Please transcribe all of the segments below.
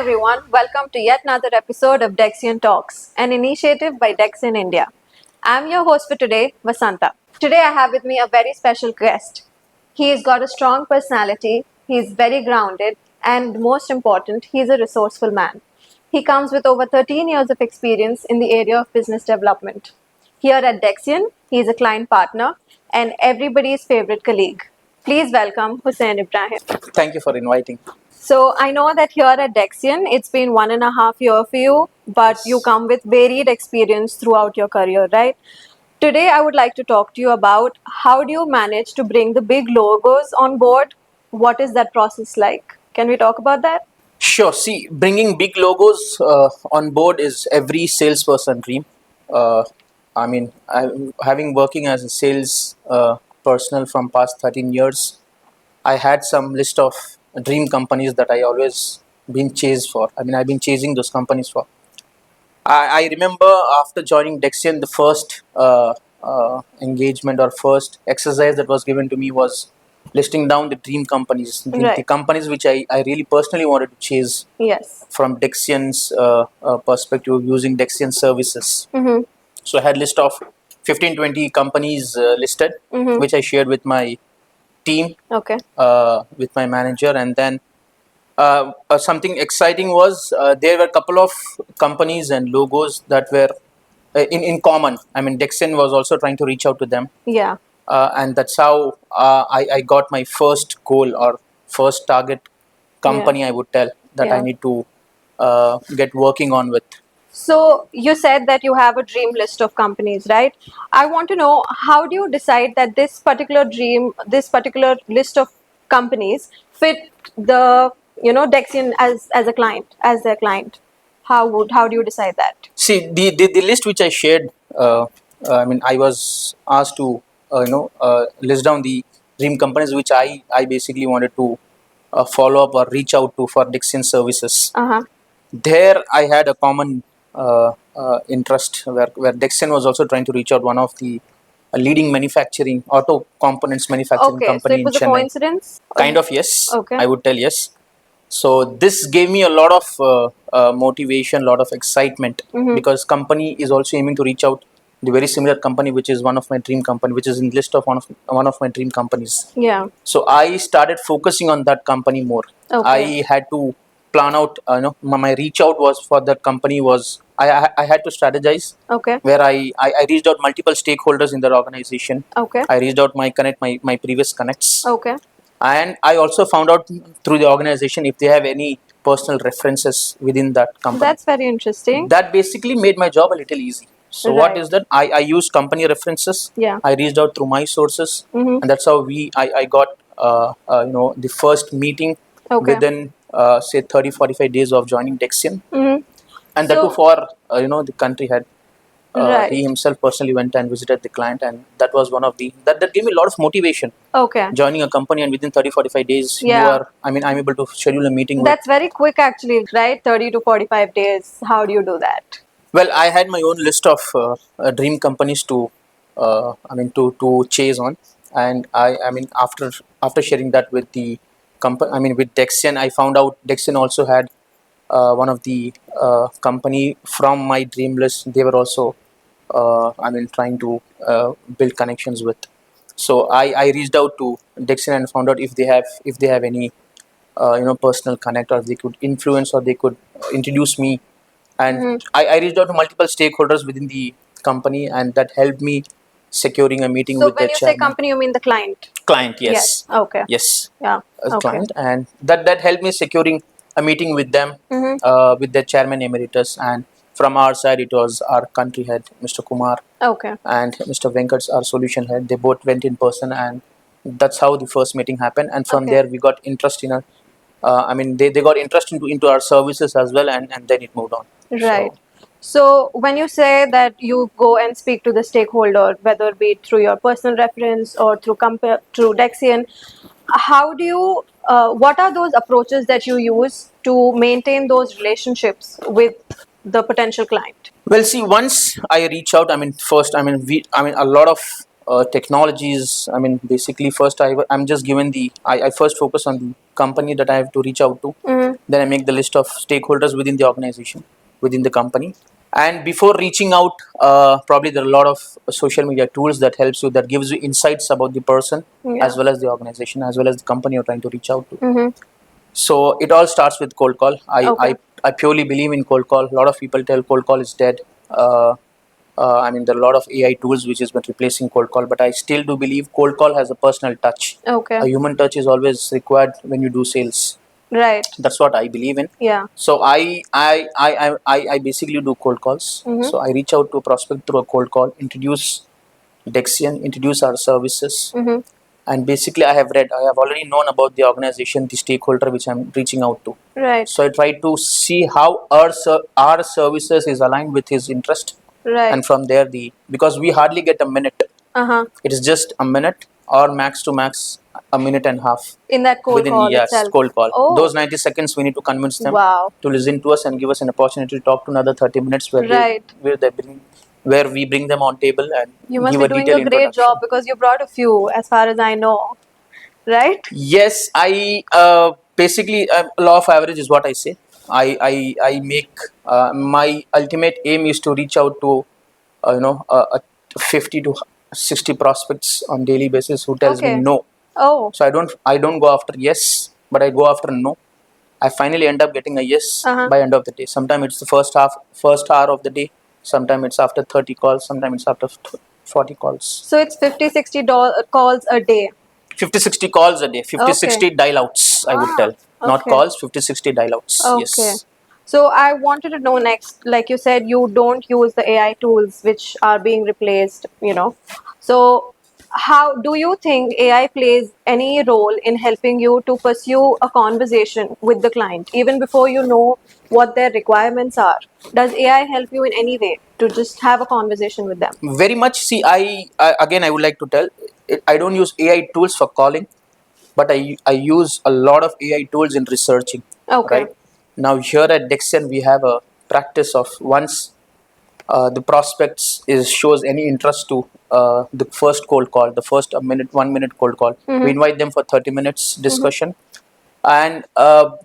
everyone, welcome to yet another episode of Dexian Talks, an initiative by Dexian India. I'm your host for today, Vasanta. Today I have with me a very special guest. He's got a strong personality, he's very grounded, and most important, he's a resourceful man. He comes with over 13 years of experience in the area of business development. Here at Dexian, he's a client partner and everybody's favorite colleague. Please welcome Hussain Ibrahim. Thank you for inviting. So I know that here at Dexian, it's been 1.5 years for you, but you come with varied experience throughout your career, right? Today, I would like to talk to you about how do you manage to bring the big logos on board? What is that process like? Can we talk about that? Sure. See, bringing big logos on board is every salesperson dream. Uh, having working as a sales personnel from past 13 years, I had some list of dream companies that I always been chased for. I've been chasing those companies for. I remember after joining Dexian, the first engagement or first exercise that was given to me was listing down the dream companies, the companies which I really personally wanted to chase. Yes. From Dexian's perspective, using Dexian services. Mm-hmm. So I had list of 15-20 companies listed, which I shared with my team, Okay. with my manager, and then something exciting was there were a couple of companies and logos that were in common. Dexian was also trying to reach out to them. Yeah. And that's how I got my first goal or first target company, I would tell, that I need to get working on with. So you said that you have a dream list of companies, right? I want to know, how do you decide that this particular list of companies fit the Dexian as a client, as their client? How do you decide that? See, the list which I shared, I was asked to list down the dream companies which I basically wanted to follow up or reach out to for Dexian services. There I had a common interest where Dexian was also trying to reach out one of the leading manufacturing auto components manufacturing company so it was in a Chennai. Coincidence? Kind of, yes. Okay. I would tell yes. So this gave me a lot of motivation, a lot of excitement, because company is also aiming to reach out the very similar company, which is one of my dream company, which is in list of one of my dream companies. Yeah. So I started focusing on that company more. Okay. I had to plan out. My reach out was for that company was I had to strategize. Okay. Where I reached out multiple stakeholders in that organization. Okay. I reached out my previous connects. Okay. And I also found out through the organization if they have any personal references within that company. That's very interesting. That basically made my job a little easy. So what is that? I used company references. Yeah. I reached out through my sources, and that's how I got the first meeting within say 30-45 days of joining Dexian, and that too for the country head. He himself personally went and visited the client, and that was one of the that gave me a lot of motivation. Okay. Joining a company, and within 30-45 days, you are I'm able to schedule a meeting. That's very quick, actually, right? 30 to 45 days. How do you do that? Well, I had my own list of dream companies to to chase on, and after sharing that with the company, with Dexian, I found out Dexian also had one of the company from my dream list. They were also trying to build connections with. So I reached out to Dexian and found out if they have any personal connect, or they could influence, or they could introduce me. And I reached out to multiple stakeholders within the company, and that helped me securing a meeting with the chairman. So when you say company, you mean the client? Client, yes. Okay. Yes. Yeah. Client, and that helped me securing a meeting with them, with the chairman emeritus, and from our side it was our country head, Mr. Kumar. Okay. And Mr. Venkat's our solution head. They both went in person, and that's how the first meeting happened. And from there we got interest in they got interest into our services as well, and then it moved on. Right. So when you say that you go and speak to the stakeholder, whether it be through your personal reference or through Dexian, how do you what are those approaches that you use to maintain those relationships with the potential client? Well, see, once I reach out, first, a lot of technologies. I mean, basically, first I'm just given I first focus on the company that I have to reach out to. Then I make the list of stakeholders within the organization, within the company. And before reaching out, probably there are a lot of social media tools that helps you, that gives you insights about the person, as well as the organization, as well as the company you're trying to reach out to. So it all starts with cold call. I purely believe in cold call. A lot of people tell cold call is dead. I mean, there are a lot of AI tools which has been replacing cold call, but I still do believe cold call has a personal touch. Okay. A human touch is always required when you do sales. Right. That's what I believe in. Yeah. So I basically do cold calls. So I reach out to a prospect through a cold call, introduce Dexian, introduce our services, and basically I have already known about the organization, the stakeholder which I'm reaching out to. Right. So I try to see how our services is aligned with his interest, Right. and from there because we hardly get a minute. It is just a minute or max to max a minute and a half In that cold within, call yes, itself. cold call. Oh. Those 90 seconds we need to convince them Wow. to listen to us and give us an opportunity to talk to another 30 minutes Right. where we bring them on table and You must give be a doing detailed a great introduction. job because you brought a few, as far as I know. Right? Yes, I basically law of average is what I say. I make my ultimate aim is to reach out to 50 to 60 prospects on daily basis who tells me Okay. no. Oh. So I don't go after yes, but I go after no. I finally end up getting a yes by end of the day. Sometimes it's the first hour of the day. Sometimes it's after 30 calls. Sometimes it's after 40 calls. So it's 50, 60 calls a day. 50, 60 calls a day. 50, Okay. 60 dial outs, I would tell. Not Okay. calls, 50, 60 dial outs. Okay. Yes. So I wanted to know next, like you said, you don't use the AI tools which are being replaced, So how do you think AI plays any role in helping you to pursue a conversation with the client even before you know what their requirements are? Does AI help you in any way to just have a conversation with them? Very much. See, I would like to tell, I don't use AI tools for calling, but I use a lot of AI tools in researching. Okay. Right now, here at Dexian, we have a practice of once the prospects shows any interest to the first cold call, the first 1 minute cold call. We invite them for 30 minutes discussion. And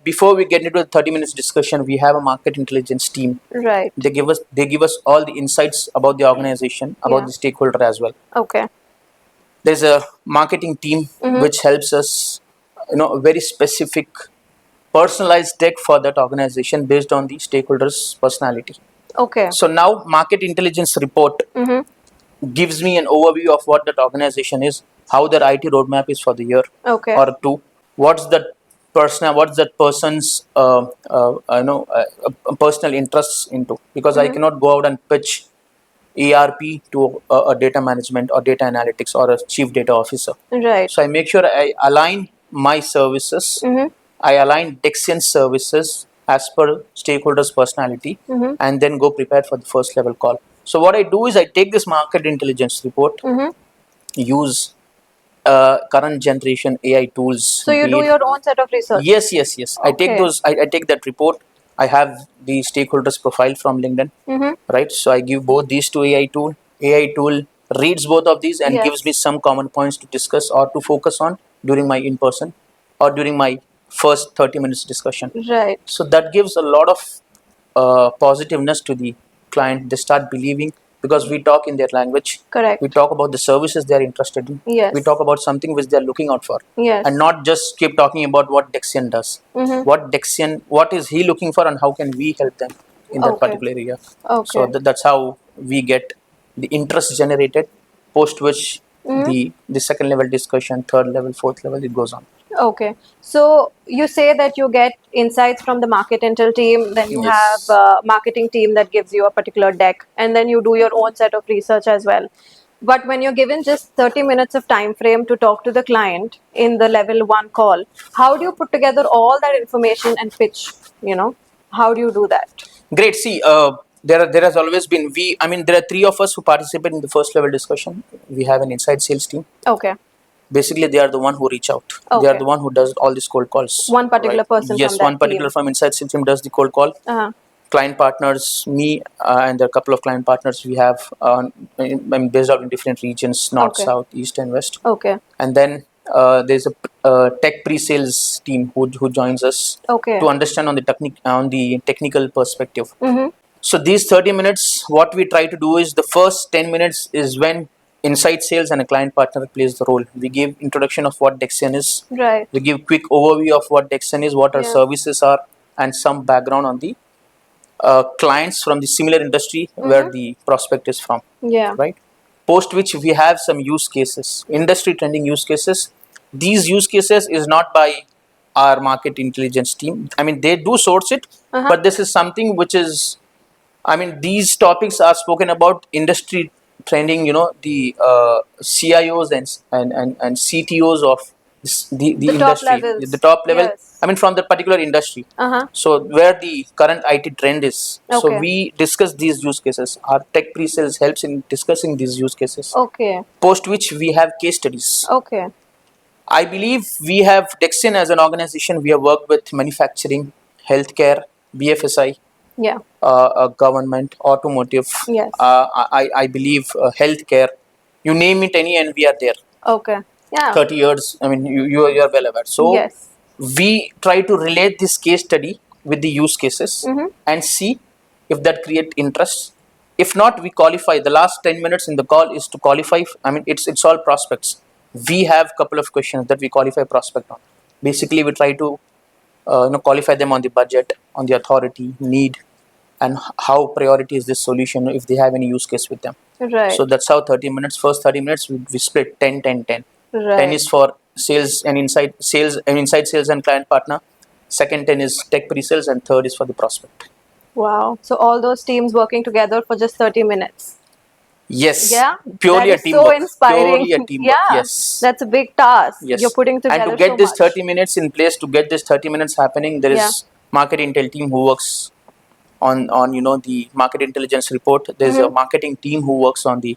before we get into the 30 minutes discussion, we have a market intelligence team. Right. They give us all the insights about the organization, about the stakeholder as well. Okay. There's a marketing team which helps us, a very specific personalized deck for that organization based on the stakeholder's personality. Okay. So now market intelligence report gives me an overview of what that organization is, how their IT roadmap is for the year or two, what's that person's personal interests into, because I cannot go out and pitch ERP to a data management or data analytics or a chief data officer. Right. So I make sure I align my services, I align Dexian services as per stakeholders' personality, and then go prepared for the first level call. So what I do is I take this market intelligence report, use current generation AI tools. So you do your own set of research? Yes. I take Okay. those. I take that report. I have the stakeholders profile from LinkedIn, right? So I give both these to AI tool. AI tool reads both of these and gives me some common points to discuss or to focus on during my in person or during my first 30 minutes discussion. Right. So that gives a lot of positiveness to the client. They start believing because we talk in their language. Correct. We talk about the services they are interested in. Yes. We talk about something which they are looking out for. Yes. And not just keep talking about what Dexian does. What is he looking for, and how can we help them in that particular area. So that's how we get the interest generated, post which the second level discussion, third level, fourth level, it goes on. Okay. So you say that you get insights from the market intel team, then you have Yes. a marketing team that gives you a particular deck, and then you do your own set of research as well. But when you're given just 30 minutes of time frame to talk to the client in the level 1 call, how do you put together all that information and pitch? How do you do that? Great. See, there has always been there are three of us who participate in the first level discussion. We have an inside sales team. Okay. Basically, they are the one who reach out. They are the one who does all these cold calls. One particular person Yes, from that one particular team. from inside sales team does the cold call. client partners, me and a couple of client partners, we have based out in different regions, north, Okay. south, east, and west. Okay. And then there's a tech pre-sales team who joins us Okay. to understand on the technical perspective. Mm-hmm. So these 30 minutes, what we try to do is the first 10 minutes is when inside sales and a client partner plays the role. We give introduction of what Dexian is. Right. We give quick overview of what Dexian is, what our Yeah. services are, and some background on the clients from the similar industry where the prospect is from. Yeah. Right. Post which we have some use cases, industry trending use cases. These use cases is not by our market intelligence team. I mean, they do source it, but this is something which is, I mean, these topics are spoken about industry trending, the CIOs and CTOs of the The top industry, levels. the top level, Yes. I mean, from that particular industry. Uh-huh. So, where the current IT trend is. So, Okay. we discuss these use cases. Our tech pre sales helps in discussing these use cases. Okay. Post which we have case studies. Okay. I believe we have Dexian as an organization, we have worked with manufacturing, healthcare, BFSI, Yeah. government, automotive. Yes. I believe healthcare. You name it, any, and we are there. Okay. Yeah. 30 years. I mean, you are well aware. So Yes. we try to relate this case study with the use cases and see if that create interest. If not, we qualify. The last 10 minutes in the call is to qualify. I mean, it's all prospects. We have couple of questions that we qualify prospect on. Basically, we try to qualify them on the budget, on the authority, need, and how priority is this solution if they have any use case with them. Right. So that's how 30 minutes, first 30 minutes, we split 10, 10, 10. Right. 10 is for sales and inside sales and client partner. Second 10 is tech pre-sales, and third is for the prospect. Wow. So all those teams working together for just 30 minutes. Yes. Yeah. Purely That a is teamwork. so inspiring. Purely a teamwork. Yeah. Yes. That's a big task. Yes. You're putting together and to get so this much. 30 minutes in place, to get this 30 minutes happening, there Yeah. is market intel team who works on the market intelligence report. There's a marketing team who works on the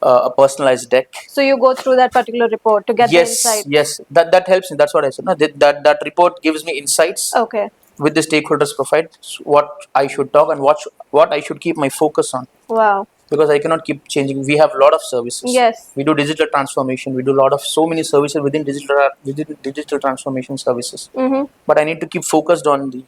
a personalized deck. So you go through that particular report to get the Yes, insight. yes, that helps me. That's what I said. No, that report gives me insights Okay. with the stakeholders profile, what I should talk and what I should keep my focus on, Wow. because I cannot keep changing. We have a lot of services. Yes. We do digital transformation. We do a lot of so many services within digital transformation services. But I need to keep focused on the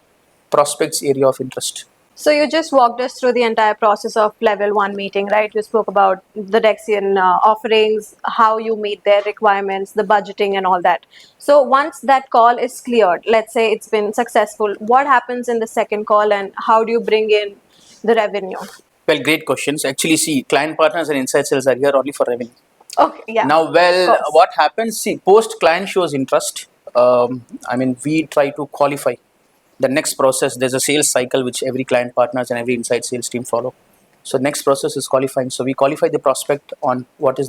prospects area of interest. So you just walked us through the entire process of level 1 meeting, right? You spoke about the Dexian offerings, how you meet their requirements, the budgeting and all that. So once that call is cleared, let's say it's been successful, what happens in the second call and how do you bring in the revenue? Well, great questions. Actually, see, client partners and inside sales are here only for revenue. Okay, yeah. Now, well, Of course. what happens? See, post client shows interest. I mean, we try to qualify. The next process, there's a sales cycle which every client partners and every inside sales team follow. So next process is qualifying. So we qualify the prospect on what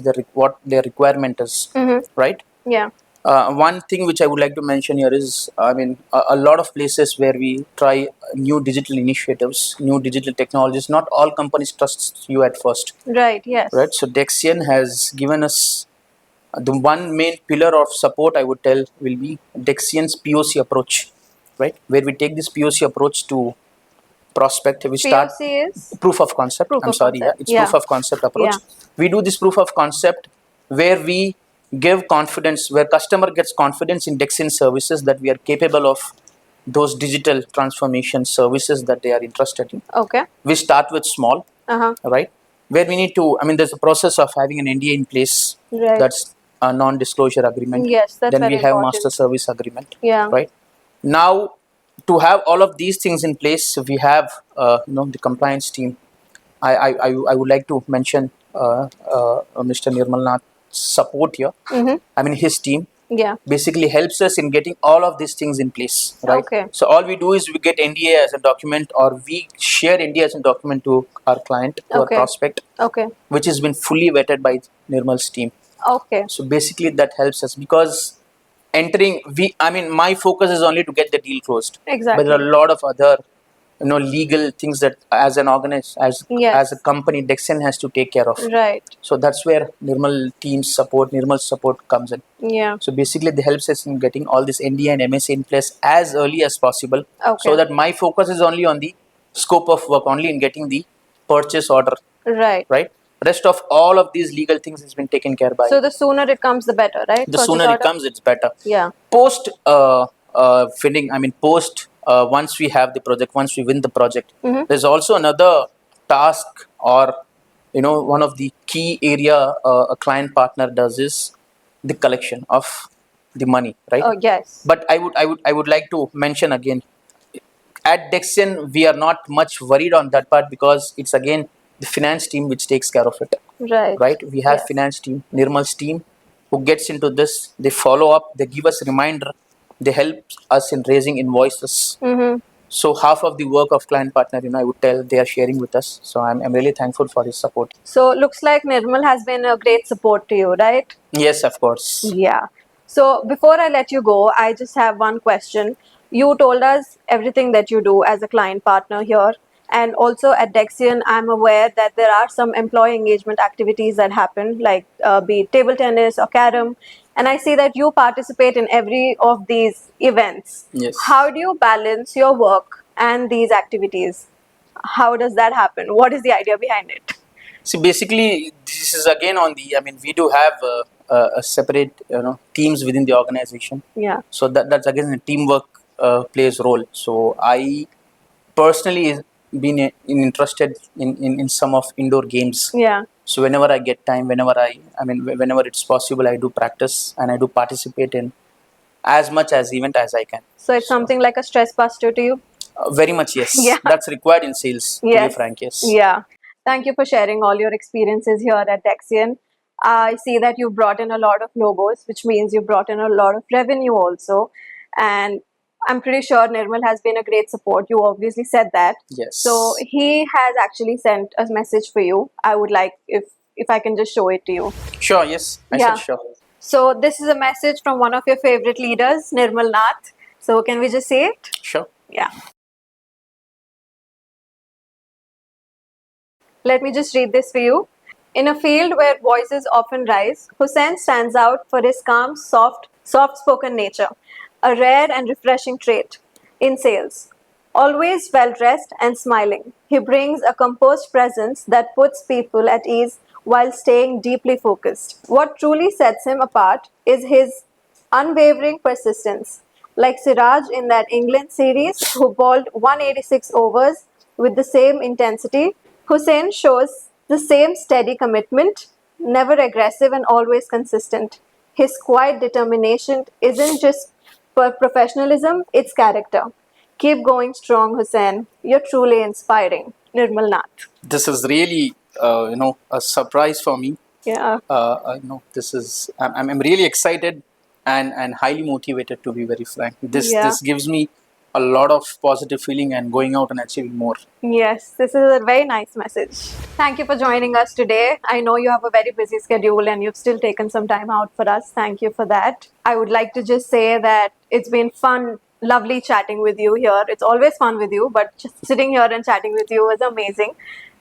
their requirement is, right? Yeah. One thing which I would like to mention here is, I mean, a lot of places where we try new digital initiatives, new digital technologies. Not all companies trust you at first, Right, yes. right? So Dexian has given us the one main pillar of support, I would tell, will be Dexian's POC approach, right? Where we take this POC approach to prospect. We start POC is? proof of concept. Proof I'm of sorry, concept. it's Yeah. proof of concept approach. Yeah. We do this proof of concept where we give confidence, where customer gets confidence in Dexian services that we are capable of those digital transformation services that they are interested in. Okay. We start with small, right? Where we need to, I mean, there's a process of having an NDA in place. Right. That's a non-disclosure agreement. Yes, that's then very we have important. master service agreement. Yeah. Right. Now, to have all of these things in place, we have the compliance team. I would like to mention Mr. Nirmal Nath support here. I mean, his team Yeah. basically helps us in getting all of these things in place, right? Okay. So all we do is we get NDA as a document, or we share NDA as a document to our client, to our Okay. prospect, Okay. which has been fully vetted by Nirmal's team. Okay. So basically that helps us, because my focus is only to get the deal closed. Exactly. But there are a lot of other legal things that as an organization, Yes. as a company, Dexian has to take care of. Right. So that's where Nirmal's support comes in. Yeah. So basically, they helps us in getting all this NDA and MSA in place as early as possible, Okay. so that my focus is only on the scope of work only in getting the purchase order, Right. right? Rest of all of these legal things has been taken care by. So the sooner it comes, the better, right? The Purchase sooner it order? comes, it's better. Yeah. Post filling, I mean, post once we have the project, once we win the project, there's also another task, or one of the key area a client partner does is the collection of the money, right? Oh, yes. But I would like to mention again, at Dexian, we are not much worried on that part, because it's again the finance team which takes care of it. Right. Right? We have Yes. finance team, Nirmal's team, who gets into this. They follow up. They give us reminder. They help us in raising invoices. So half of the work of client partner, I would tell, they are sharing with us. So I'm really thankful for his support. So looks like Nirmal has been a great support to you, right? Yes, of course. Yeah. So before I let you go, I just have one question. You told us everything that you do as a client partner here. And also at Dexian, I'm aware that there are some employee engagement activities that happen, like be it table tennis or carom. And I see that you participate in every of these events. Yes. How do you balance your work and these activities? How does that happen? What is the idea behind it? See, basically, this is again on the. I mean, we do have a separate, teams within the organization. Yeah. So that's again a teamwork plays role. So I personally been interested in some of indoor games. Yeah. So whenever I get time, whenever it's possible, I do practice and I do participate in as much as event as I can. So it's something like a stress buster to you? Very much, yes. Yeah. That's required in sales, to be Yes. frank, yes. Yeah. Thank you for sharing all your experiences here at Dexian. I see that you brought in a lot of logos, which means you brought in a lot of revenue also. And I'm pretty sure Nirmal has been a great support. You obviously said that. Yes. So he has actually sent a message for you. I would like if I can just show it to you. Sure, yes. I Yeah. said sure. So this is a message from one of your favorite leaders, Nirmal Nath. So can we just say it? Sure. Yeah. Let me just read this for you. In a field where voices often rise, Hussain stands out for his calm, soft-spoken nature, a rare and refreshing trait in sales. Always well-dressed and smiling, he brings a composed presence that puts people at ease while staying deeply focused. What truly sets him apart is his unwavering persistence. Like Siraj in that England series, who bowled 186 overs with the same intensity, Hussain shows the same steady commitment, never aggressive and always consistent. His quiet determination isn't just professionalism, it's character. Keep going strong, Hussain. You're truly inspiring. Nirmal Nath. This is really, a surprise for me. Yeah. This is, I'm really excited and highly motivated, to be very frank. This gives me a lot of positive feeling and going out and achieving more. Yes, this is a very nice message. Thank you for joining us today. I know you have a very busy schedule and you've still taken some time out for us. Thank you for that. I would like to just say that it's been fun, lovely chatting with you here. It's always fun with you, but just sitting here and chatting with you is amazing.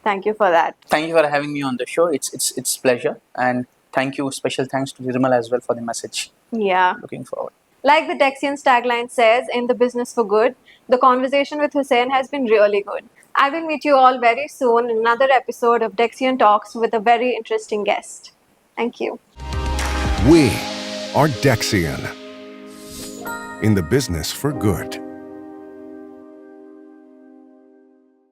Thank you for that. Thank you for having me on the show. It's pleasure, and thank you. Special thanks to Nirmal as well for the message. Yeah. Looking forward. Like the Dexian's tagline says, in the business for good, the conversation with Hussain has been really good. I will meet you all very soon in another episode of Dexian Talks with a very interesting guest. Thank you. We are Dexian, in the business for good.